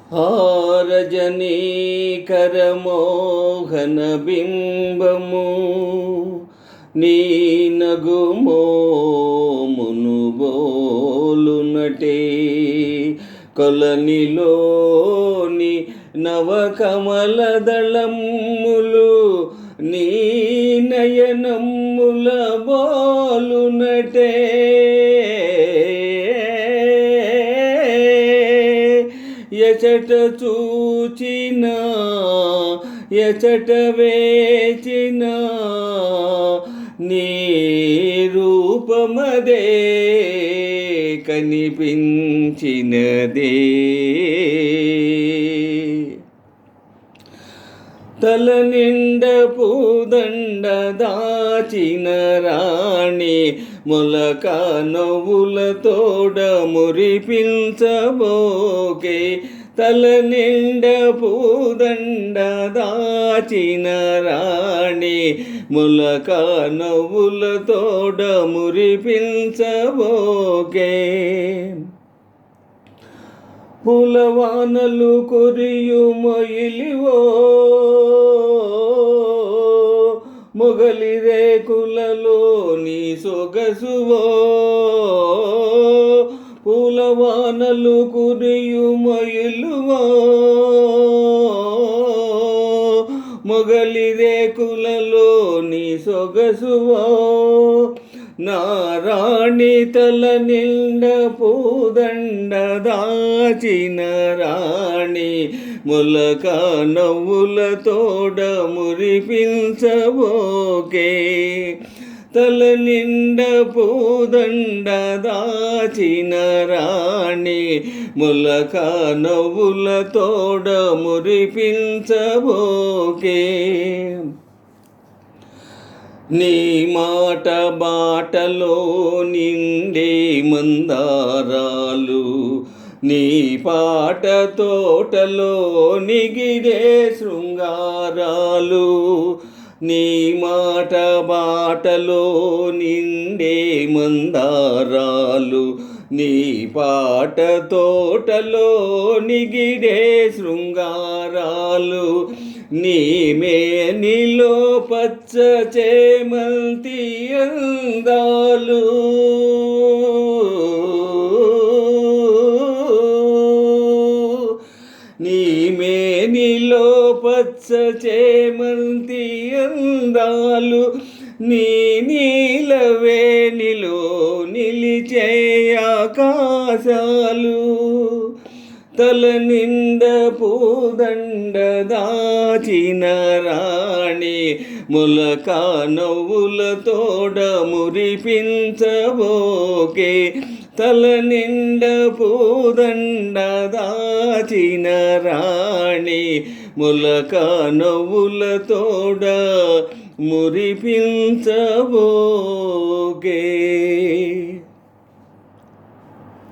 రజనీకరమోహన బింబము నీ నగుమోమును బోలునటే కొలనిలోని నవకమలదళములు నీ నయనముల బోలునటే ఎచట చూచిన ఎచట వేచిన నీ రూపమదే కనిపించినదే తల నిండ పూదండ దాచిన రాణి మొలక నవ్వుల తోడ మురిపించబోకే తల నిండ పూదండ దాచిన రాణి మొలక నవ్వుల తోడ మురిపించబోకే పూలవానలు కురియు మొయిలివో మొగలి రేకులలో నీ సొగసువో పూలవానలు కురియు మొయిలువో మొగలి రేకులలో నీ సొగసువో నారాణి తల నిండ పూదండ దాచిన రాణి మొలక నవ్వుల తోడ మురిపించబోకే తల నిండ పూదండ దాచిన రాణి మొలక నవ్వుల తోడ మురిపించబోకే నీ మాట బాటలో నిండే మందారాలు నీ పాట తోటలో నిగిడే శృంగారాలు నీ మాట బాటలో నిండే మందారాలు నీ పాట తోటలో నిగిడే శృంగారాలు నీ మేనిలో పచ్చ చేమంతి అందాలు నీ మేనిలో పచ్చ చేమంతి అందాలు నీ నీలవేణిలో నిలిచే ఆకాశాలు తల నిండ పూదండ దాచిన రాణి మొలక నవ్వుల తోడ మురిపించబోకే తల నిండ పూదండ దాచిన రాణి మొలక నవ్వుల తోడ మురిపించబోకే